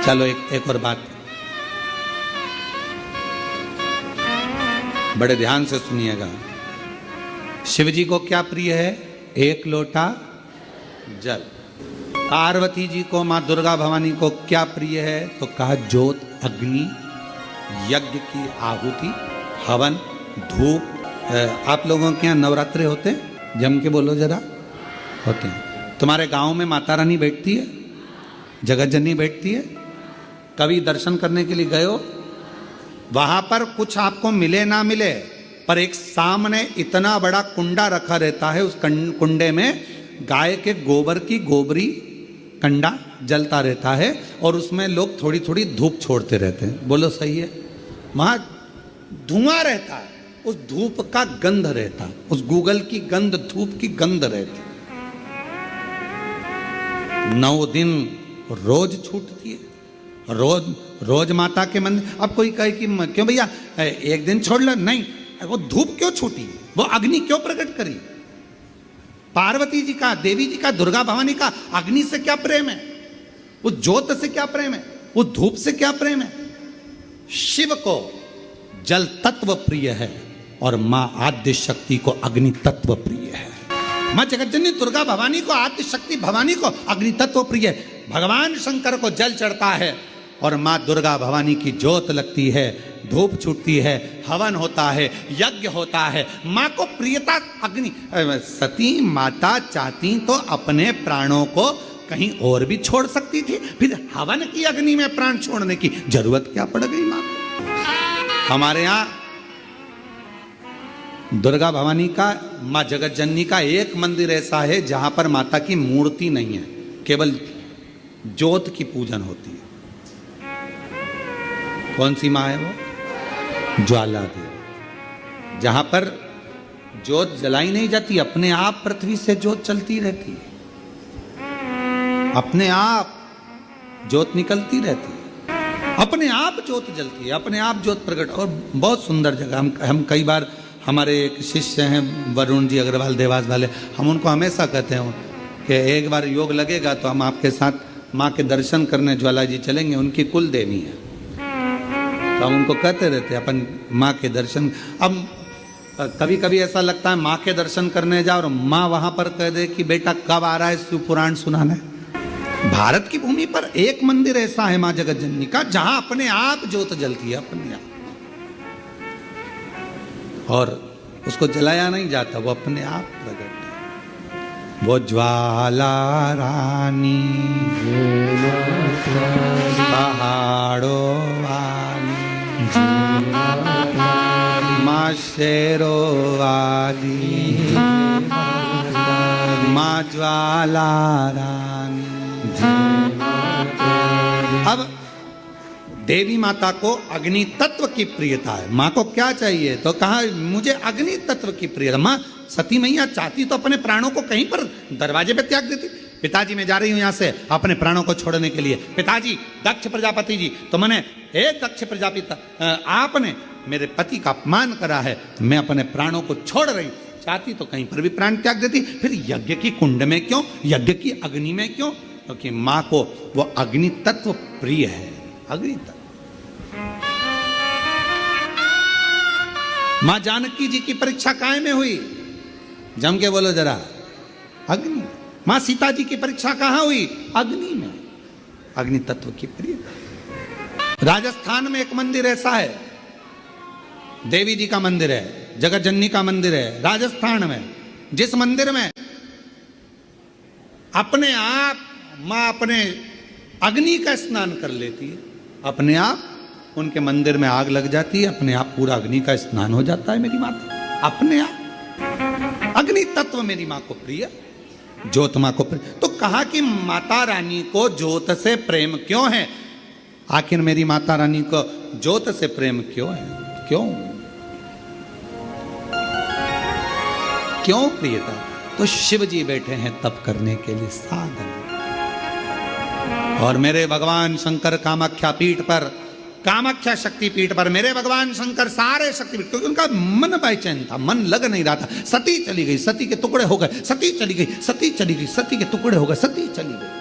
चलो एक और बात, बड़े ध्यान से सुनिएगा। शिव जी को क्या प्रिय है? एक लोटा जल। पार्वती जी को, मां दुर्गा भवानी को क्या प्रिय है? तो कहा ज्योत, अग्नि, यज्ञ की आहुति, हवन, धूप। आप लोगों के यहाँ नवरात्रे होते हैं? जम के बोलो जरा। होते हैं। तुम्हारे गांव में माता रानी बैठती है, जगत जननी बैठती है? कभी दर्शन करने के लिए गए हो? वहां पर कुछ आपको मिले ना मिले, पर एक सामने इतना बड़ा कुंडा रखा रहता है, उस कुंडे में गाय के गोबर की गोबरी कंडा जलता रहता है और उसमें लोग थोड़ी थोड़ी धूप छोड़ते रहते हैं। बोलो सही है? वहां धुआं रहता है, उस धूप का गंध रहता, उस गूगल की गंध, धूप की गंध रहती। 9 दिन रोज छूटती है, रोज माता के मंदिर। अब कोई कहे कि क्यों भैया एक दिन छोड़ लो, नहीं, वो धूप क्यों छूटी, वो अग्नि क्यों प्रकट करी? पार्वती जी का, देवी जी का, दुर्गा भवानी का अग्नि से क्या प्रेम है? उस ज्योत से क्या प्रेम है? उस धूप से क्या प्रेम है? शिव को जल तत्व प्रिय है और मां आद्य शक्ति को अग्नि तत्व प्रिय है। मां जगतजननी दुर्गा भवानी को, आद्य शक्ति भवानी को अग्नि तत्व प्रिय है। भगवान शंकर को जल चढ़ता है और मां दुर्गा भवानी की ज्योत लगती है, धूप छूटती है, हवन होता है, यज्ञ होता है। मां को प्रियता अग्नि। सती माता चाहती तो अपने प्राणों को कहीं और भी छोड़ सकती थी, फिर हवन की अग्नि में प्राण छोड़ने की जरूरत क्या पड़ गई मां को? हमारे यहां दुर्गा भवानी का, मां जगत जननी का एक मंदिर ऐसा है जहां पर माता की मूर्ति नहीं है, केवल ज्योत की पूजन होती है। कौन सी मां है वो? ज्वाला देवी। जहां पर ज्योत जलाई नहीं जाती, अपने आप पृथ्वी से ज्योत चलती रहती है, अपने आप ज्योत निकलती रहती है, अपने आप ज्योत जलती है, अपने आप ज्योत प्रकट। और बहुत सुंदर जगह। हम कई बार, हमारे एक शिष्य हैं वरुण जी अग्रवाल देवास वाले, हम उनको हमेशा कहते हैं कि एक बार योग लगेगा तो हम आपके साथ माँ के दर्शन करने ज्वाला जी चलेंगे। उनकी कुल देवी है, तो हम उनको कहते रहते हैं अपन माँ के दर्शन। अब कभी कभी ऐसा लगता है माँ के दर्शन करने जाओ और माँ वहां पर कह दे कि बेटा कब आ रहा है शिव पुराण सुनाने। भारत की भूमि पर एक मंदिर ऐसा है माँ जगत जननी का जहां अपने आप ज्योत जलती है, अपने आप, और उसको जलाया नहीं जाता, वो अपने आप प्रकट है। वो ज्वाला रानी पहाड़ों वाली, माँ शेरों वाली, माँ ज्वाला रानी। अब देवी माता को अग्नि तत्व की प्रियता है। माँ को क्या चाहिए? तो कहा मुझे अग्नि तत्व की प्रियता। माँ सती मैया चाहती तो अपने प्राणों को कहीं पर दरवाजे पे त्याग देती। पिताजी मैं जा रही हूं यहां से अपने प्राणों को छोड़ने के लिए। पिताजी, दक्ष प्रजापति जी, तो मैंने, हे दक्ष प्रजापति, आपने मेरे पति का अपमान करा है, मैं अपने प्राणों को छोड़ रही। चाहती तो कहीं पर भी प्राण त्याग देती। फिर यज्ञ की कुंड में क्यों? यज्ञ की अग्नि में क्यों? क्योंकि माँ को वो अग्नि तत्व प्रिय है। अग्नि तत्व। मां जानकी जी की परीक्षा काय में हुई? जम के बोलो जरा। अग्नि। मां सीता जी की परीक्षा कहां हुई? अग्नि में। अग्नि तत्व की प्रियता। राजस्थान में एक मंदिर ऐसा है, देवी जी का मंदिर है, जगत जननी का मंदिर है राजस्थान में, जिस मंदिर में अपने आप मां अपने अग्नि का स्नान कर लेती है, अपने आप उनके मंदिर में आग लग जाती है, अपने आप पूरा अग्नि का स्नान हो जाता है मेरी माता, अपने आप। अग्नि तत्व मेरी मां को प्रिय, ज्योत मां को प्रिय। तो कहा कि माता रानी को ज्योत से प्रेम क्यों है? आखिर मेरी माता रानी को ज्योत से प्रेम क्यों है? क्यों क्यों प्रियता? तो शिव जी बैठे हैं तप करने के लिए, साधन। और मेरे भगवान शंकर कामाख्या पीठ पर, कामाख्या शक्ति पीठ पर मेरे भगवान शंकर सारे शक्तिपीठ, क्योंकि उनका मन बेचैन था, मन लग नहीं रहा था। सती चली गई, सती के टुकड़े हो गए, सती चली गई, सती चली गई, सती के टुकड़े हो गए, सती चली गई।